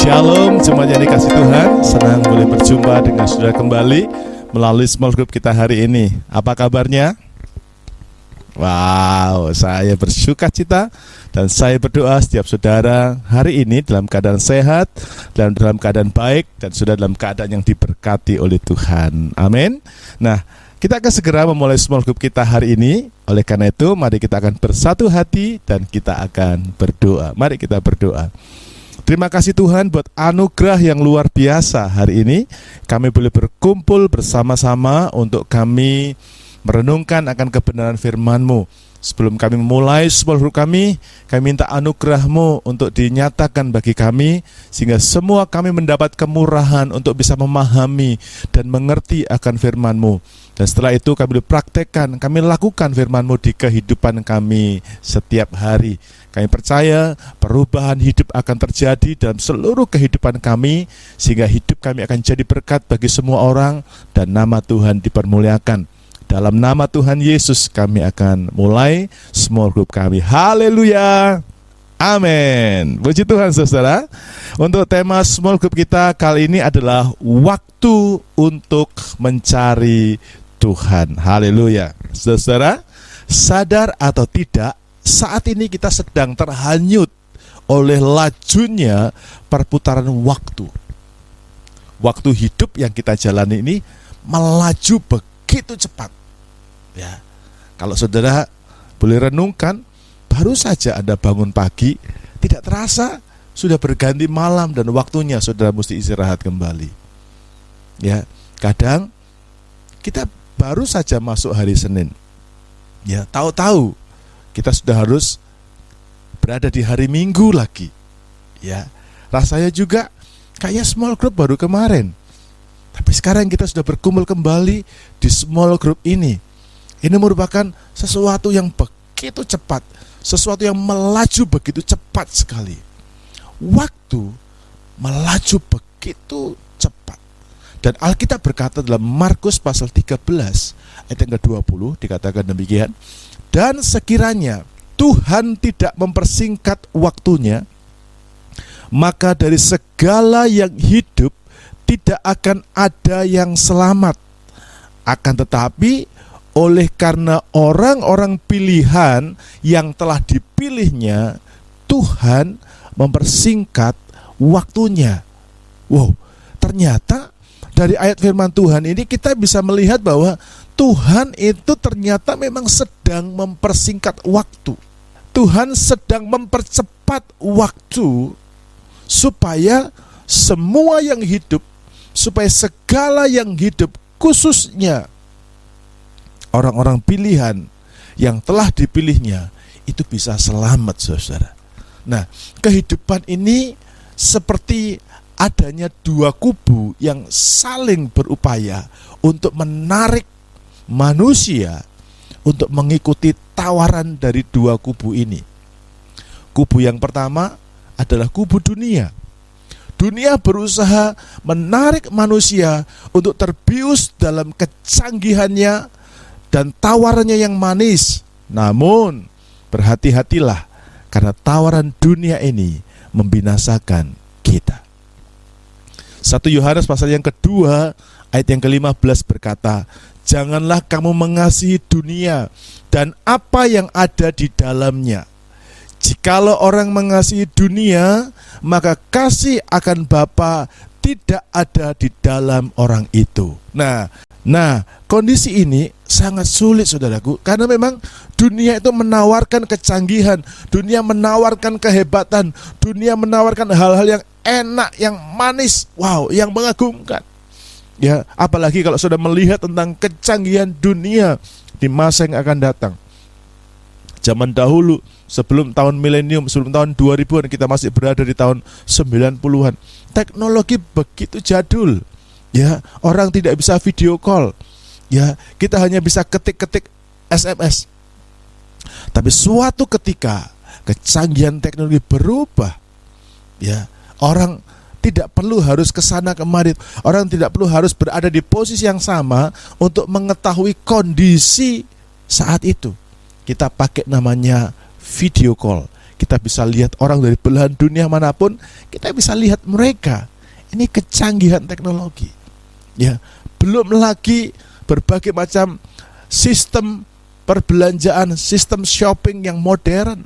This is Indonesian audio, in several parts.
Shalom, jemaat yang dikasih Tuhan. Senang boleh berjumpa dengan saudara kembali melalui small group kita hari ini. Apa kabarnya? Wow, saya bersuka cita dan saya berdoa setiap saudara hari ini dalam keadaan sehat dan dalam keadaan baik dan sudah dalam keadaan yang diberkati oleh Tuhan. Amin. Nah, kita akan segera memulai small group kita hari ini. Oleh karena itu, mari kita akan bersatu hati dan kita akan berdoa. Mari kita berdoa. Terima kasih Tuhan buat anugerah yang luar biasa hari ini. Kami boleh berkumpul bersama-sama untuk kami merenungkan akan kebenaran firman-Mu. Sebelum kami memulai small group kami minta anugerah-Mu untuk dinyatakan bagi kami, sehingga semua kami mendapat kemurahan untuk bisa memahami dan mengerti akan firman-Mu. Dan setelah itu kami praktekkan, kami lakukan firman-Mu di kehidupan kami setiap hari. Kami percaya perubahan hidup akan terjadi dalam seluruh kehidupan kami, sehingga hidup kami akan jadi berkat bagi semua orang dan nama Tuhan dipermuliakan. Dalam nama Tuhan Yesus kami akan mulai small group kami. Haleluya. Amin. Puji Tuhan saudara. Untuk tema small group kita kali ini adalah waktu untuk mencari Tuhan. Haleluya. Saudara, sadar atau tidak, saat ini kita sedang terhanyut oleh lajunya perputaran waktu. Waktu hidup yang kita jalani ini melaju begitu cepat. Ya. Kalau saudara boleh renungkan, baru saja Anda bangun pagi, tidak terasa sudah berganti malam dan waktunya saudara mesti istirahat kembali. Ya, kadang kita baru saja masuk hari Senin. Ya, tahu-tahu kita sudah harus berada di hari Minggu lagi. Ya, rasanya juga kayaknya small group baru kemarin. Tapi sekarang kita sudah berkumpul kembali di small group ini. Ini merupakan sesuatu yang begitu cepat, sesuatu yang melaju begitu cepat sekali. Waktu melaju begitu cepat. Dan Alkitab berkata dalam Markus pasal 13 ayat yang ke-20 dikatakan demikian. Dan sekiranya Tuhan tidak mempersingkat waktunya, maka dari segala yang hidup tidak akan ada yang selamat. Akan tetapi oleh karena orang-orang pilihan yang telah dipilihnya, Tuhan mempersingkat waktunya. Wow, ternyata dari ayat firman Tuhan ini kita bisa melihat bahwa Tuhan itu ternyata memang sedang mempersingkat waktu. Tuhan sedang mempercepat waktu supaya semua yang hidup, supaya segala yang hidup, khususnya orang-orang pilihan yang telah dipilihnya, itu bisa selamat saudara. Nah, kehidupan ini seperti adanya dua kubu yang saling berupaya untuk menarik manusia untuk mengikuti tawaran dari dua kubu ini. Kubu yang pertama adalah kubu dunia. Dunia berusaha menarik manusia untuk terbius dalam kecanggihannya dan tawarannya yang manis. Namun, berhati-hatilah karena tawaran dunia ini membinasakan kita. 1 Yohanes pasal yang kedua ayat yang ke-15 berkata, janganlah kamu mengasihi dunia dan apa yang ada di dalamnya. Jikalau orang mengasihi dunia, maka kasih akan Bapa tidak ada di dalam orang itu. Nah, kondisi ini sangat sulit saudaraku, karena memang dunia itu menawarkan kecanggihan, dunia menawarkan kehebatan, dunia menawarkan hal-hal yang enak, yang manis, wow, yang mengagumkan. Ya, apalagi kalau sudah melihat tentang kecanggihan dunia di masa yang akan datang. Zaman dahulu, sebelum tahun milenium, sebelum tahun 2000-an, kita masih berada di tahun 90-an. Teknologi begitu jadul. Ya, orang tidak bisa video call. Ya, kita hanya bisa ketik-ketik SMS. Tapi suatu ketika kecanggihan teknologi berubah. Ya, orang tidak perlu harus ke sana kemari. Orang tidak perlu harus berada di posisi yang sama untuk mengetahui kondisi saat itu. Kita pakai namanya video call. kita bisa lihat orang dari belahan dunia manapun, kita bisa lihat mereka. Ini kecanggihan teknologi. Ya, belum lagi berbagai macam sistem perbelanjaan, sistem shopping yang modern.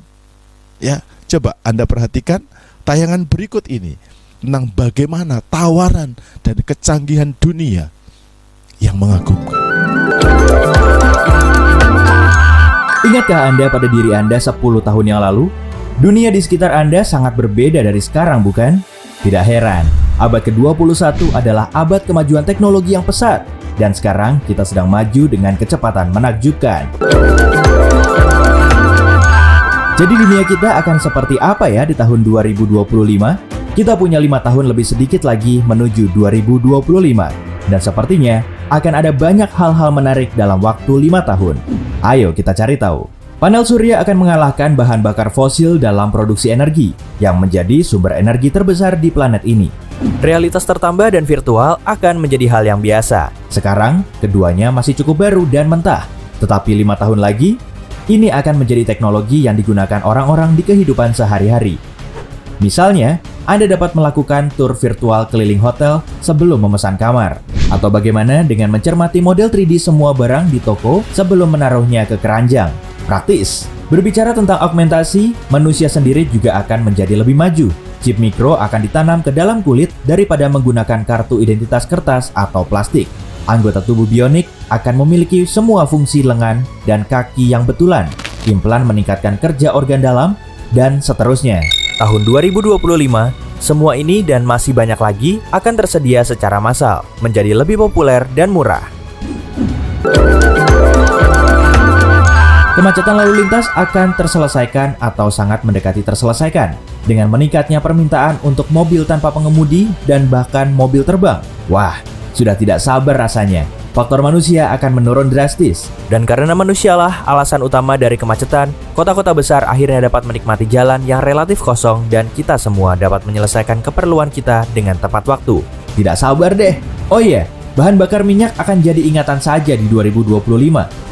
Ya, coba Anda perhatikan tayangan berikut ini tentang bagaimana tawaran dan kecanggihan dunia yang mengagumkan. Ingatkah Anda pada diri Anda 10 tahun yang lalu? Dunia di sekitar Anda sangat berbeda dari sekarang, bukan? Tidak heran, abad ke-21 adalah abad kemajuan teknologi yang pesat. Dan sekarang kita sedang maju dengan kecepatan menakjubkan. Jadi dunia kita akan seperti apa ya di tahun 2025? Kita punya 5 tahun lebih sedikit lagi menuju 2025. Dan sepertinya akan ada banyak hal-hal menarik dalam waktu 5 tahun. Ayo kita cari tahu. Panel surya akan mengalahkan bahan bakar fosil dalam produksi energi, yang menjadi sumber energi terbesar di planet ini. Realitas tertambah dan virtual akan menjadi hal yang biasa. Sekarang, keduanya masih cukup baru dan mentah. Tetapi 5 tahun lagi, ini akan menjadi teknologi yang digunakan orang-orang di kehidupan sehari-hari. Misalnya, Anda dapat melakukan tur virtual keliling hotel sebelum memesan kamar. Atau bagaimana dengan mencermati model 3D semua barang di toko sebelum menaruhnya ke keranjang. Praktis. Berbicara tentang augmentasi, manusia sendiri juga akan menjadi lebih maju. Chip mikro akan ditanam ke dalam kulit daripada menggunakan kartu identitas kertas atau plastik. Anggota tubuh bionik akan memiliki semua fungsi lengan dan kaki yang betulan. Implan meningkatkan kerja organ dalam, dan seterusnya. Tahun 2025, semua ini dan masih banyak lagi akan tersedia secara massal, menjadi lebih populer dan murah. Kemacetan lalu lintas akan terselesaikan atau sangat mendekati terselesaikan dengan meningkatnya permintaan untuk mobil tanpa pengemudi dan bahkan mobil terbang. Wah, sudah tidak sabar rasanya. Faktor manusia akan menurun drastis. Dan karena manusialah alasan utama dari kemacetan, kota-kota besar akhirnya dapat menikmati jalan yang relatif kosong dan kita semua dapat menyelesaikan keperluan kita dengan tepat waktu. Tidak sabar deh. Oh iya, bahan bakar minyak akan jadi ingatan saja di 2025.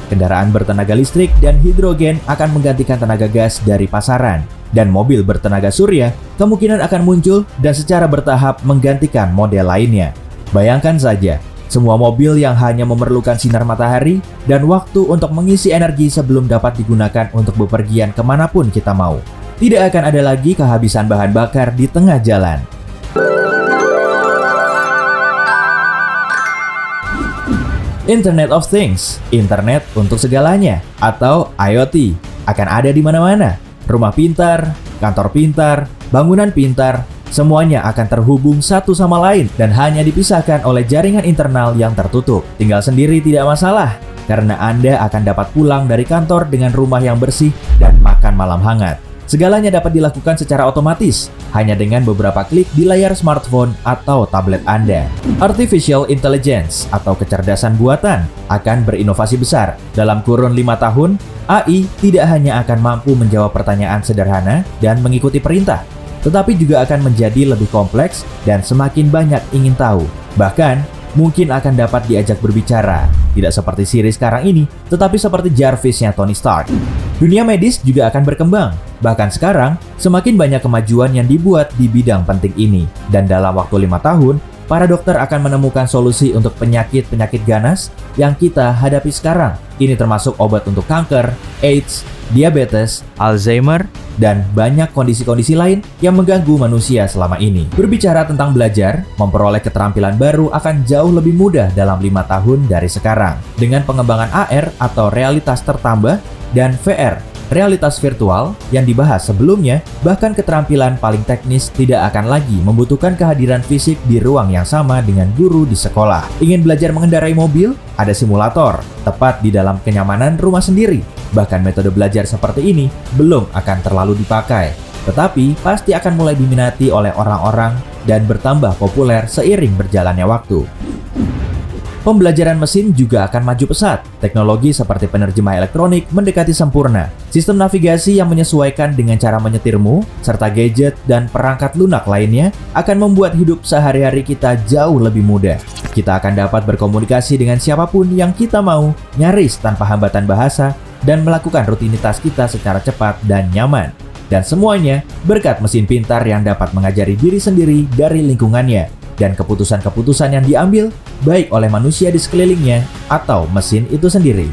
Kendaraan bertenaga listrik dan hidrogen akan menggantikan tenaga gas dari pasaran. Dan mobil bertenaga surya kemungkinan akan muncul dan secara bertahap menggantikan model lainnya. Bayangkan saja, semua mobil yang hanya memerlukan sinar matahari dan waktu untuk mengisi energi sebelum dapat digunakan untuk bepergian kemanapun kita mau. Tidak akan ada lagi kehabisan bahan bakar di tengah jalan. Internet of Things, internet untuk segalanya, atau IoT, akan ada di mana-mana. Rumah pintar, kantor pintar, bangunan pintar, semuanya akan terhubung satu sama lain dan hanya dipisahkan oleh jaringan internal yang tertutup. Tinggal sendiri tidak masalah, karena Anda akan dapat pulang dari kantor dengan rumah yang bersih dan makan malam hangat. Segalanya dapat dilakukan secara otomatis, hanya dengan beberapa klik di layar smartphone atau tablet Anda. Artificial Intelligence atau kecerdasan buatan akan berinovasi besar. Dalam kurun 5 tahun, AI tidak hanya akan mampu menjawab pertanyaan sederhana dan mengikuti perintah, tetapi juga akan menjadi lebih kompleks dan semakin banyak ingin tahu. Bahkan, mungkin akan dapat diajak berbicara. Tidak seperti Siri sekarang ini, tetapi seperti Jarvis-nya Tony Stark. Dunia medis juga akan berkembang. Bahkan sekarang, semakin banyak kemajuan yang dibuat di bidang penting ini. Dan dalam waktu 5 tahun, para dokter akan menemukan solusi untuk penyakit-penyakit ganas yang kita hadapi sekarang. Ini termasuk obat untuk kanker, AIDS, diabetes, Alzheimer, dan banyak kondisi-kondisi lain yang mengganggu manusia selama ini. Berbicara tentang belajar, memperoleh keterampilan baru akan jauh lebih mudah dalam 5 tahun dari sekarang. Dengan pengembangan AR atau realitas tertambah dan VR, realitas virtual yang dibahas sebelumnya, bahkan keterampilan paling teknis tidak akan lagi membutuhkan kehadiran fisik di ruang yang sama dengan guru di sekolah. Ingin belajar mengendarai mobil? Ada simulator, tepat di dalam kenyamanan rumah sendiri. Bahkan metode belajar seperti ini belum akan terlalu dipakai, tetapi pasti akan mulai diminati oleh orang-orang dan bertambah populer seiring berjalannya waktu. Pembelajaran mesin juga akan maju pesat. Teknologi seperti penerjemah elektronik mendekati sempurna. Sistem navigasi yang menyesuaikan dengan cara menyetirmu, serta gadget dan perangkat lunak lainnya akan membuat hidup sehari-hari kita jauh lebih mudah. Kita akan dapat berkomunikasi dengan siapapun yang kita mau, nyaris tanpa hambatan bahasa, dan melakukan rutinitas kita secara cepat dan nyaman. Dan semuanya berkat mesin pintar yang dapat mengajari diri sendiri dari lingkungannya dan keputusan-keputusan yang diambil baik oleh manusia di sekelilingnya atau mesin itu sendiri.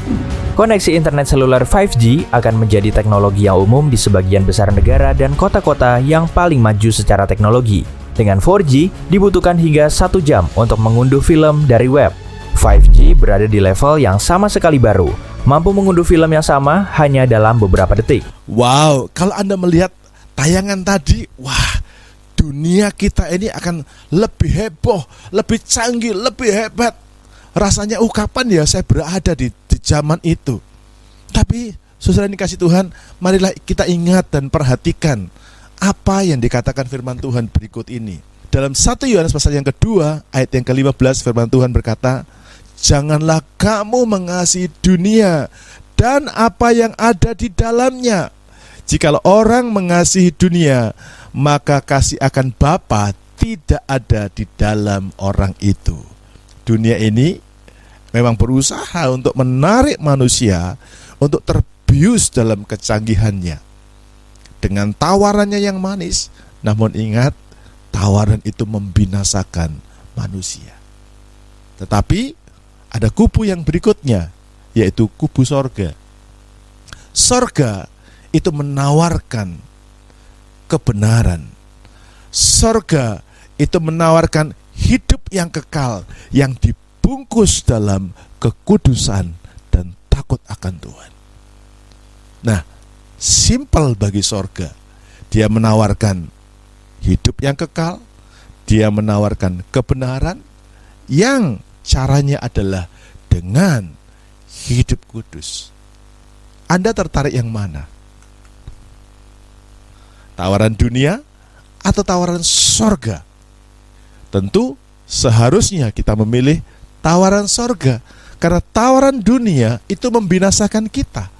Koneksi internet seluler 5G akan menjadi teknologi yang umum di sebagian besar negara dan kota-kota yang paling maju secara teknologi. Dengan 4G, dibutuhkan hingga 1 jam untuk mengunduh film dari web. 5G berada di level yang sama sekali baru, mampu mengunduh film yang sama hanya dalam beberapa detik. Wow, kalau Anda melihat tayangan tadi, wah, dunia kita ini akan lebih heboh, lebih canggih, lebih hebat. Rasanya, kapan ya saya berada di zaman itu. Tapi, saudara yang dikasih Tuhan, marilah kita ingat dan perhatikan apa yang dikatakan firman Tuhan berikut ini. Dalam 1 Yohanes pasal yang kedua, ayat yang ke-15, firman Tuhan berkata, janganlah kamu mengasihi dunia dan apa yang ada di dalamnya. Jikalau orang mengasihi dunia, maka kasih akan Bapa tidak ada di dalam orang itu. Dunia ini memang berusaha untuk menarik manusia untuk terbius dalam kecanggihannya dengan tawarannya yang manis. Namun ingat, tawaran itu membinasakan manusia. Tetapi ada kubu yang berikutnya, yaitu kubu sorga. Sorga itu menawarkan kebenaran. Sorga itu menawarkan hidup yang kekal, yang dibungkus dalam kekudusan dan takut akan Tuhan. Nah, simpel bagi sorga. Dia menawarkan hidup yang kekal, dia menawarkan kebenaran yang caranya adalah dengan hidup kudus. Anda tertarik yang mana? Tawaran dunia atau tawaran sorga? Tentu seharusnya kita memilih tawaran sorga, karena tawaran dunia itu membinasakan kita.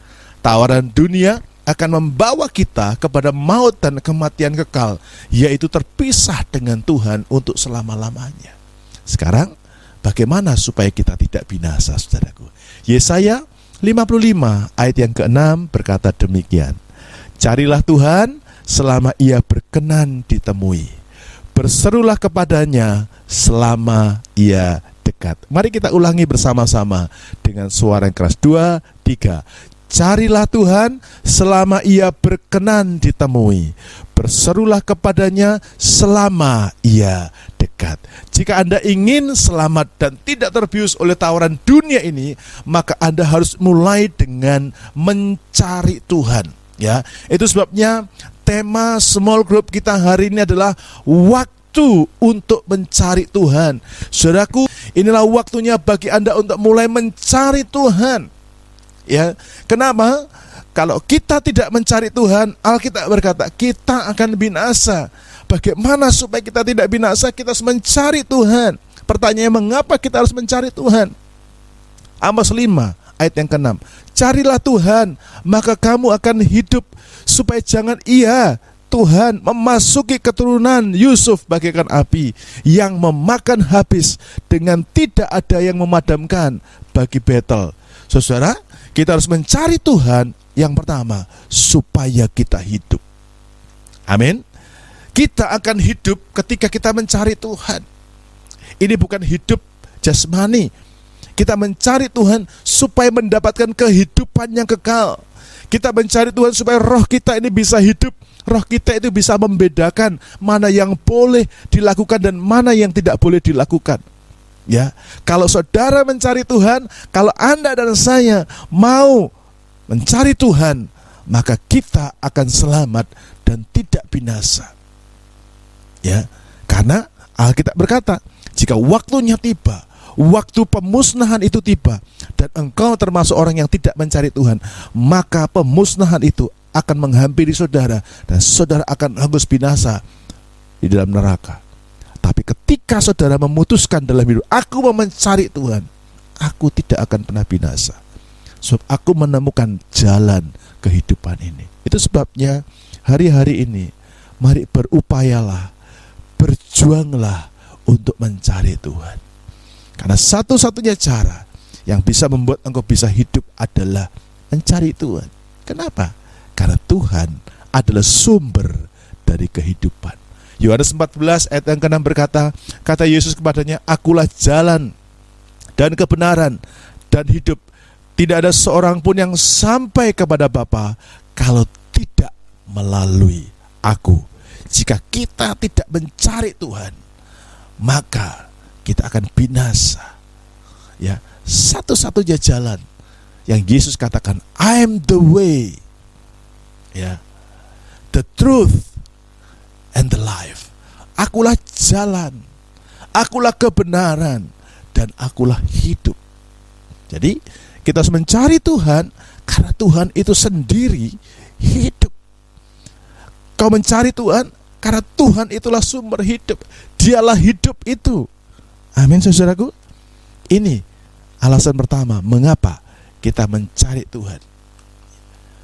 Tawaran dunia akan membawa kita kepada maut dan kematian kekal, yaitu terpisah dengan Tuhan untuk selama-lamanya. Sekarang, bagaimana supaya kita tidak binasa, saudaraku? Yesaya 55 ayat yang ke-6 berkata demikian. Carilah Tuhan selama ia berkenan ditemui. Berserulah kepadanya selama ia dekat. Mari kita ulangi bersama-sama dengan suara yang keras. 2, 3. Carilah Tuhan selama ia berkenan ditemui. Berserulah kepadanya selama ia dekat. Jika Anda ingin selamat dan tidak terbius oleh tawaran dunia ini, maka Anda harus mulai dengan mencari Tuhan. Ya, itu sebabnya tema small group kita hari ini adalah waktu untuk mencari Tuhan. Saudaraku, inilah waktunya bagi Anda untuk mulai mencari Tuhan. Ya, kenapa? Kalau kita tidak mencari Tuhan, Alkitab berkata kita akan binasa. Bagaimana supaya kita tidak binasa? Kita harus mencari Tuhan. Pertanyaannya, mengapa kita harus mencari Tuhan? Amos 5 ayat yang ke-6. Carilah Tuhan, maka kamu akan hidup, supaya jangan ia, Tuhan, memasuki keturunan Yusuf bagaikan api yang memakan habis dengan tidak ada yang memadamkan bagi Betel. Saudara, kita harus mencari Tuhan yang pertama supaya kita hidup. Amin. Kita akan hidup ketika kita mencari Tuhan. Ini bukan hidup jasmani. Kita mencari Tuhan supaya mendapatkan kehidupan yang kekal. Kita mencari Tuhan supaya roh kita ini bisa hidup. Roh kita itu bisa membedakan mana yang boleh dilakukan dan mana yang tidak boleh dilakukan. Ya, kalau saudara mencari Tuhan, kalau Anda dan saya mau mencari Tuhan, maka kita akan selamat dan tidak binasa. Ya, karena Alkitab berkata, jika waktunya tiba, waktu pemusnahan itu tiba, dan engkau termasuk orang yang tidak mencari Tuhan, maka pemusnahan itu akan menghampiri saudara, dan saudara akan hangus binasa di dalam neraka. Tapi ketika saudara memutuskan dalam hidup, aku mau mencari Tuhan, aku tidak akan pernah binasa. Sebab aku menemukan jalan kehidupan ini. Itu sebabnya hari-hari ini, mari berupayalah, berjuanglah untuk mencari Tuhan. Karena satu-satunya cara yang bisa membuat engkau bisa hidup adalah mencari Tuhan. Kenapa? Karena Tuhan adalah sumber dari kehidupan. Yohanes 14 ayat yang ke-6 berkata, kata Yesus kepadanya, akulah jalan dan kebenaran dan hidup. Tidak ada seorang pun yang sampai kepada Bapa kalau tidak melalui aku. Jika kita tidak mencari Tuhan, maka kita akan binasa. Ya, satu-satunya jalan yang Yesus katakan, I am the way, ya, the truth and the life. Akulah jalan, akulah kebenaran, dan akulah hidup. Jadi kita harus mencari Tuhan, karena Tuhan itu sendiri hidup. Kau mencari Tuhan karena Tuhan itulah sumber hidup. Dialah hidup itu. Amin, saudaraku. Ini alasan pertama mengapa kita mencari Tuhan.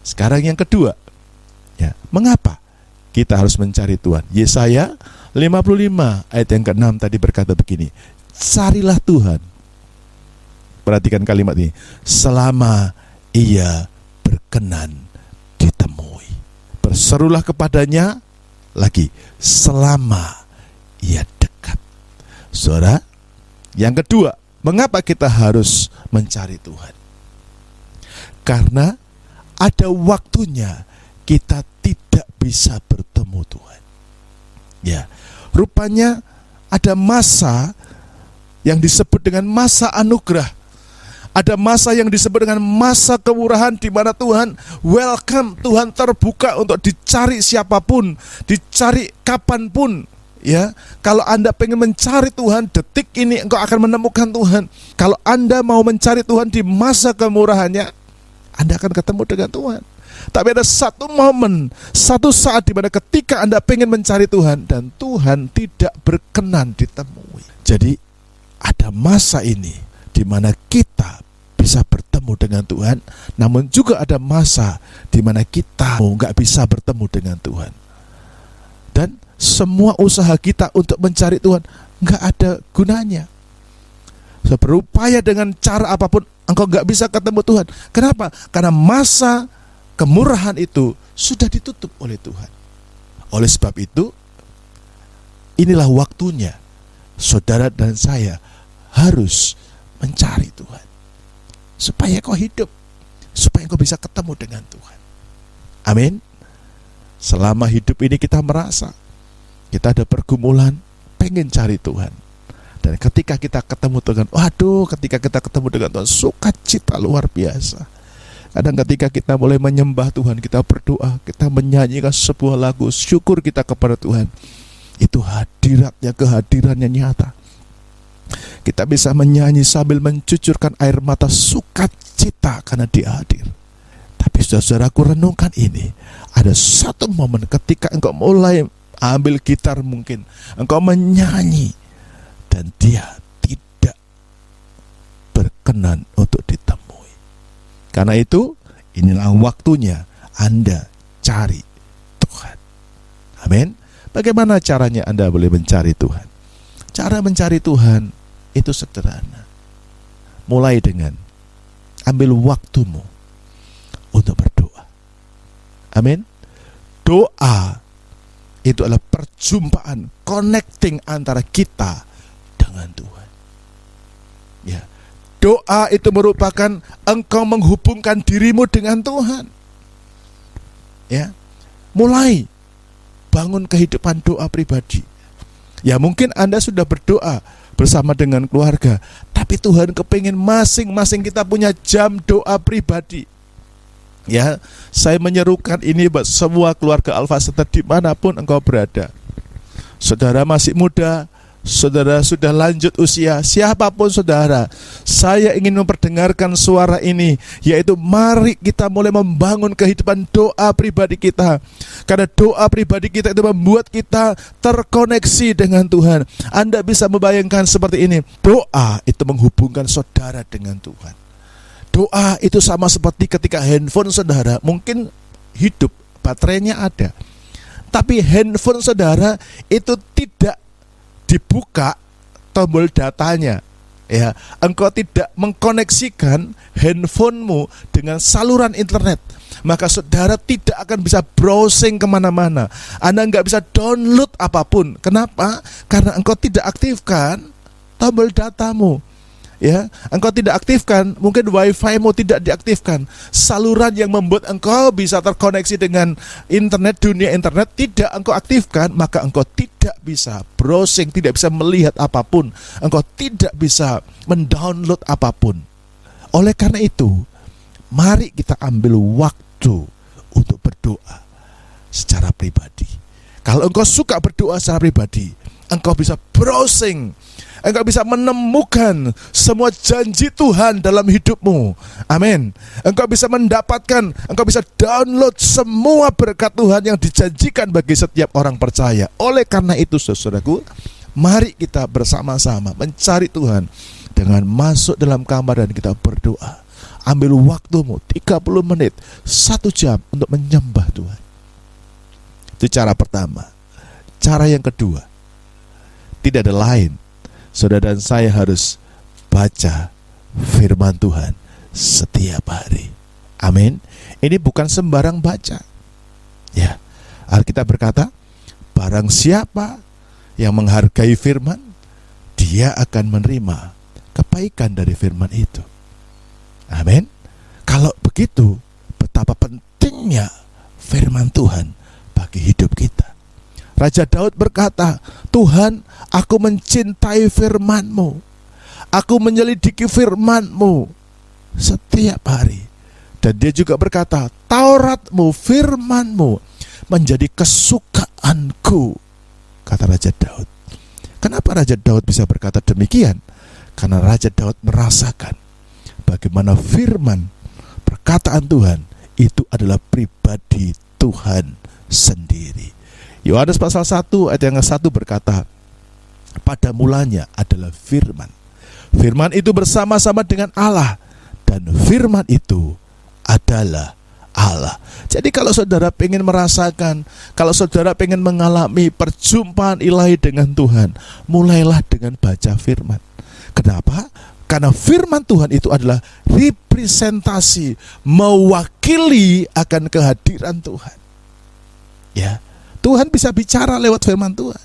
Sekarang yang kedua, ya, mengapa kita harus mencari Tuhan? Yesaya 55 ayat yang ke-6 tadi berkata begini, carilah Tuhan. Perhatikan kalimat ini, selama ia berkenan ditemui. Berserulah kepadanya lagi, selama ia dekat. Saudara, yang kedua, mengapa kita harus mencari Tuhan? Karena ada waktunya kita tidak bisa bertemu Tuhan. Ya, rupanya ada masa yang disebut dengan masa anugerah. Ada masa yang disebut dengan masa kemurahan, di mana Tuhan welcome, Tuhan terbuka untuk dicari siapapun, dicari kapanpun. Ya, kalau Anda pengen mencari Tuhan, detik ini engkau akan menemukan Tuhan. Kalau Anda mau mencari Tuhan di masa kemurahannya, Anda akan ketemu dengan Tuhan. Tapi ada satu momen, satu saat di mana ketika Anda pengen mencari Tuhan dan Tuhan tidak berkenan ditemui. Jadi ada masa ini di mana kita bisa bertemu dengan Tuhan, namun juga ada masa di mana kita nggak bisa bertemu dengan Tuhan. Dan semua usaha kita untuk mencari Tuhan nggak ada gunanya. Berupaya dengan cara apapun, engkau nggak bisa ketemu Tuhan. Kenapa? Karena masa kemurahan itu sudah ditutup oleh Tuhan. Oleh sebab itu, inilah waktunya saudara dan saya harus mencari Tuhan, supaya kau hidup, supaya kau bisa ketemu dengan Tuhan. Amin. Selama hidup ini kita merasa kita ada pergumulan, pengen cari Tuhan. Dan ketika kita ketemu Tuhan, ketika kita ketemu dengan Tuhan, sukacita luar biasa. Kadang ketika kita mulai menyembah Tuhan, kita berdoa, kita menyanyikan sebuah lagu syukur kita kepada Tuhan, itu kehadirannya nyata. Kita bisa menyanyi sambil mencucurkan air mata sukacita karena Dia hadir. Tapi saudaraku, renungkan ini. Ada satu momen ketika engkau mulai ambil gitar, mungkin engkau menyanyi, dan Dia tidak berkenan untuk ditemui. Karena itu, inilah waktunya Anda cari Tuhan. Amin. Bagaimana caranya Anda boleh mencari Tuhan? Cara mencari Tuhan itu sederhana. Mulai dengan ambil waktumu untuk berdoa. Amin. Doa itu adalah perjumpaan, connecting antara kita dengan Tuhan. Ya. Doa itu merupakan engkau menghubungkan dirimu dengan Tuhan. Ya. Mulai bangun kehidupan doa pribadi. Ya, mungkin Anda sudah berdoa bersama dengan keluarga, tapi Tuhan kepingin masing-masing kita punya jam doa pribadi. Ya, saya menyerukan ini buat semua keluarga Alpha Center dimanapun engkau berada. Saudara masih muda, saudara sudah lanjut usia, siapapun saudara, saya ingin memperdengarkan suara ini, yaitu mari kita mulai membangun kehidupan doa pribadi kita. Karena doa pribadi kita itu membuat kita terkoneksi dengan Tuhan. Anda bisa membayangkan seperti ini, doa itu menghubungkan saudara dengan Tuhan. Doa itu sama seperti ketika handphone saudara mungkin hidup, baterainya ada, tapi handphone saudara itu tidak dibuka tombol datanya. ya, engkau tidak mengkoneksikan handphonemu dengan saluran internet, maka saudara tidak akan bisa browsing kemana-mana. Anda nggak bisa download apapun. Kenapa? Karena engkau tidak aktifkan tombol datamu. Ya, engkau tidak aktifkan, mungkin wifi-mu tidak diaktifkan. Saluran yang membuat engkau bisa terkoneksi dengan internet, dunia internet, tidak engkau aktifkan, maka engkau tidak bisa browsing, tidak bisa melihat apapun. Engkau tidak bisa mendownload apapun. Oleh karena itu, mari kita ambil waktu untuk berdoa secara pribadi. Kalau engkau suka berdoa secara pribadi, engkau bisa browsing, engkau bisa menemukan semua janji Tuhan dalam hidupmu. Amin. Engkau bisa mendapatkan, engkau bisa download semua berkat Tuhan yang dijanjikan bagi setiap orang percaya. Oleh karena itu, saudaraku, mari kita bersama-sama mencari Tuhan dengan masuk dalam kamar dan kita berdoa. Ambil waktumu 30 menit, 1 jam untuk menyembah Tuhan. Itu cara pertama. Cara yang kedua, tidak ada lain, saudara dan saya harus baca firman Tuhan setiap hari. Amin. Ini bukan sembarang baca. Ya, Alkitab berkata, barang siapa yang menghargai firman, dia akan menerima kebaikan dari firman itu. Amin. Kalau begitu, betapa pentingnya firman Tuhan bagi hidup kita. Raja Daud berkata, Tuhan, aku mencintai firman-Mu. Aku menyelidiki firman-Mu setiap hari. Dan dia juga berkata, Taurat-Mu, firman-Mu menjadi kesukaanku, kata Raja Daud. Kenapa Raja Daud bisa berkata demikian? Karena Raja Daud merasakan bagaimana firman, perkataan Tuhan itu adalah pribadi Tuhan sendiri. Yohanes pasal 1 ayat yang ke-1 berkata, pada mulanya adalah firman. Firman itu bersama-sama dengan Allah, dan firman itu adalah Allah. Jadi kalau saudara pengen merasakan, kalau saudara pengen mengalami perjumpaan ilahi dengan Tuhan, mulailah dengan baca firman. Kenapa? Karena firman Tuhan itu adalah representasi, mewakili akan kehadiran Tuhan. Ya, Tuhan bisa bicara lewat firman Tuhan.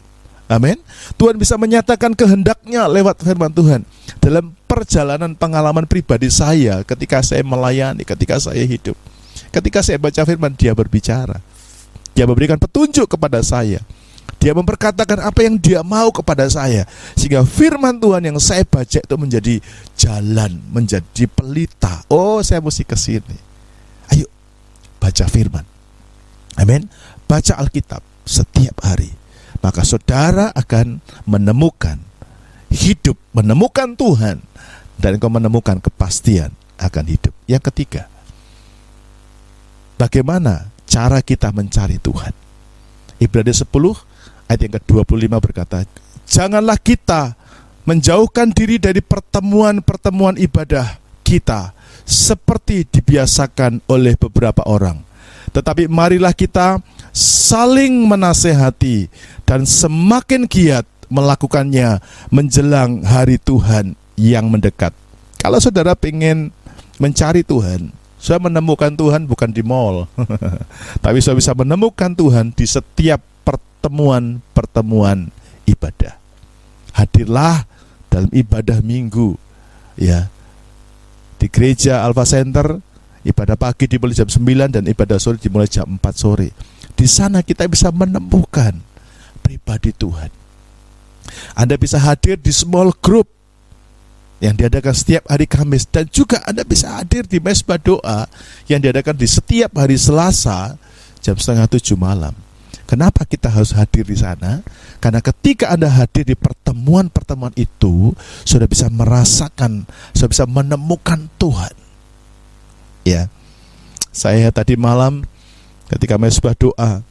Amin. Tuhan bisa menyatakan kehendaknya lewat firman Tuhan. Dalam perjalanan pengalaman pribadi saya, ketika saya melayani, ketika saya hidup, ketika saya baca firman, dia berbicara. Dia memberikan petunjuk kepada saya. Dia memperkatakan apa yang dia mau kepada saya. Sehingga firman Tuhan yang saya baca itu menjadi jalan, menjadi pelita. Oh, saya mesti ke sini. Ayo, baca firman. Amin. Baca Alkitab setiap hari, maka saudara akan menemukan hidup, menemukan Tuhan, dan engkau menemukan kepastian akan hidup. Yang ketiga, bagaimana cara kita mencari Tuhan? Ibrani 10 ayat yang ke-25 berkata, janganlah kita menjauhkan diri dari pertemuan-pertemuan ibadah kita seperti dibiasakan oleh beberapa orang, tetapi marilah kita saling menasehati dan semakin giat melakukannya menjelang hari Tuhan yang mendekat. Kalau saudara ingin mencari Tuhan, saya menemukan Tuhan bukan di mall, tapi saya bisa menemukan Tuhan di setiap pertemuan-pertemuan ibadah. Hadirlah dalam ibadah minggu, ya, di gereja Alpha Center. Ibadah pagi dimulai jam 9 dan ibadah sore dimulai jam 4 sore. Di sana kita bisa menemukan pribadi Tuhan. Anda bisa hadir di small group yang diadakan setiap hari Kamis, dan juga Anda bisa hadir di mesbah doa yang diadakan di setiap hari Selasa jam 6:30 malam. Kenapa kita harus hadir di sana? Karena ketika Anda hadir di pertemuan-pertemuan itu, sudah bisa merasakan, sudah bisa menemukan Tuhan. Ya, saya tadi malam ketika mesbah doa,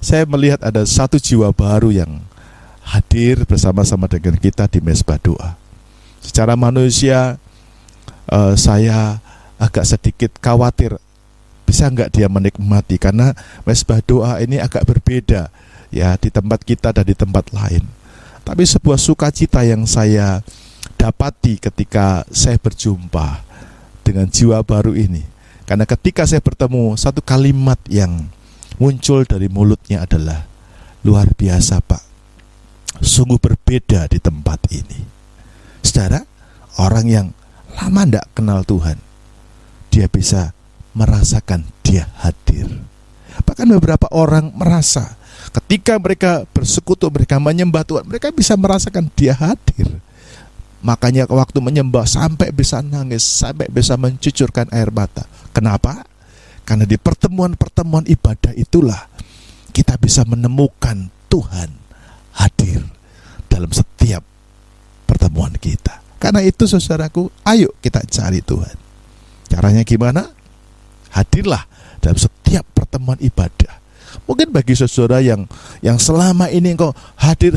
saya melihat ada satu jiwa baru yang hadir bersama-sama dengan kita di mesbah doa. Secara manusia, saya agak sedikit khawatir, bisa nggak dia menikmati, karena mesbah doa ini agak berbeda ya di tempat kita dan di tempat lain. Tapi sebuah sukacita yang saya dapati ketika saya berjumpa dengan jiwa baru ini. Karena ketika saya bertemu, satu kalimat yang muncul dari mulutnya adalah, luar biasa Pak, sungguh berbeda di tempat ini. Saudara, orang yang lama tidak kenal Tuhan, dia bisa merasakan dia hadir. Bahkan beberapa orang merasa ketika mereka bersekutu, mereka menyembah Tuhan, mereka bisa merasakan dia hadir. Makanya waktu menyembah sampai bisa nangis, sampai bisa mencucurkan air mata. Kenapa? Karena di pertemuan-pertemuan ibadah itulah kita bisa menemukan Tuhan hadir dalam setiap pertemuan kita. Karena itu saudaraku, ayo kita cari Tuhan. Caranya gimana? Hadirlah dalam setiap pertemuan ibadah. Mungkin bagi saudara yang selama ini engkau hadir,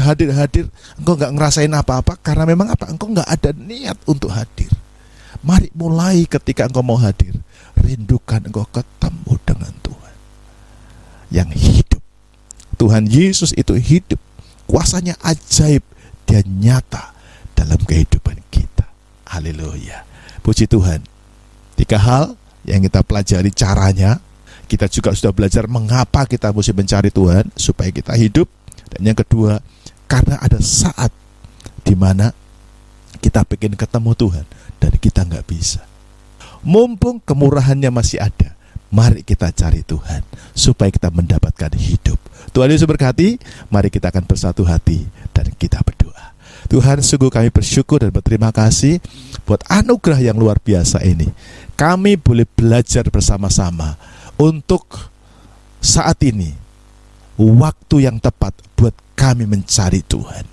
engkau gak ngerasain apa-apa karena memang apa? Engkau gak ada niat untuk hadir. Mari mulai ketika engkau mau hadir, rindukan engkau ketemu dengan Tuhan yang hidup. Tuhan Yesus itu hidup, kuasanya ajaib, dia nyata dalam kehidupan kita. Haleluya, puji Tuhan. 3 hal yang kita pelajari caranya. Kita juga sudah belajar mengapa kita mesti mencari Tuhan supaya kita hidup. Dan yang kedua, karena ada saat di mana kita pengen ketemu Tuhan dan kita nggak bisa. Mumpung kemurahannya masih ada, mari kita cari Tuhan supaya kita mendapatkan hidup. Tuhan Yesus berkati. Mari kita akan bersatu hati dan kita berdoa. Tuhan, sungguh kami bersyukur dan berterima kasih buat anugerah yang luar biasa ini. Kami boleh belajar bersama-sama untuk saat ini, waktu yang tepat buat kami mencari Tuhan.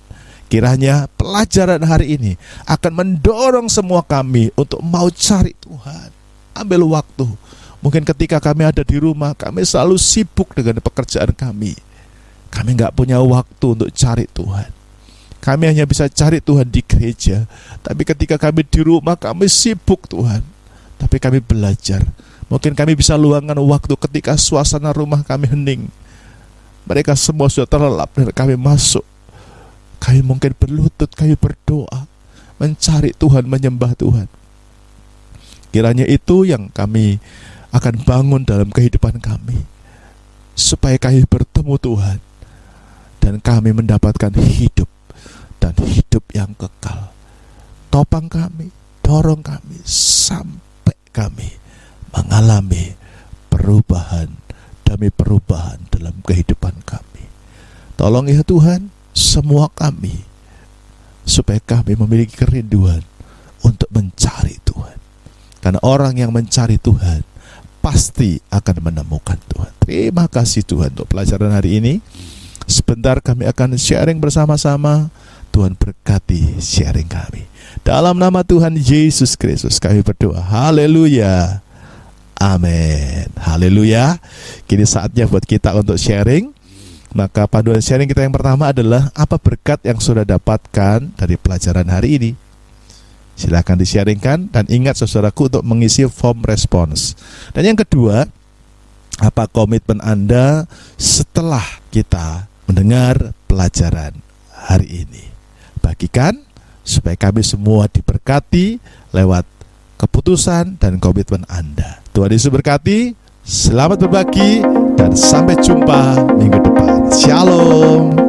Kiranya pelajaran hari ini akan mendorong semua kami untuk mau cari Tuhan. Ambil waktu. Mungkin ketika kami ada di rumah, kami selalu sibuk dengan pekerjaan kami. Kami gak punya waktu untuk cari Tuhan. Kami hanya bisa cari Tuhan di gereja. Tapi ketika kami di rumah, kami sibuk Tuhan. Tapi kami belajar. Mungkin kami bisa luangkan waktu ketika suasana rumah kami hening. Mereka semua sudah terlelap dan kami masuk. Kami mungkin berlutut, kami berdoa, mencari Tuhan, menyembah Tuhan. Kiranya itu yang kami akan bangun dalam kehidupan kami, supaya kami bertemu Tuhan dan kami mendapatkan hidup, dan hidup yang kekal. Topang kami, dorong kami sampai kami mengalami perubahan demi perubahan dalam kehidupan kami. Tolong ya Tuhan semua kami, supaya kami memiliki kerinduan untuk mencari Tuhan. Karena orang yang mencari Tuhan pasti akan menemukan Tuhan. Terima kasih Tuhan untuk pelajaran hari ini. Sebentar kami akan sharing bersama-sama. Tuhan berkati sharing kami. Dalam nama Tuhan Yesus Kristus kami berdoa. Haleluya. Amin. Haleluya. Kini saatnya buat kita untuk sharing. Maka panduan sharing kita yang pertama adalah apa berkat yang sudah dapatkan dari pelajaran hari ini. Silakan di-sharingkan dan ingat saudaraku untuk mengisi form respons. Dan yang kedua, apa komitmen Anda setelah kita mendengar pelajaran hari ini? Bagikan supaya kami semua diberkati lewat keputusan dan komitmen Anda. Tuhan Yesus berkati. Selamat berbagi dan sampai jumpa minggu depan. Shalom.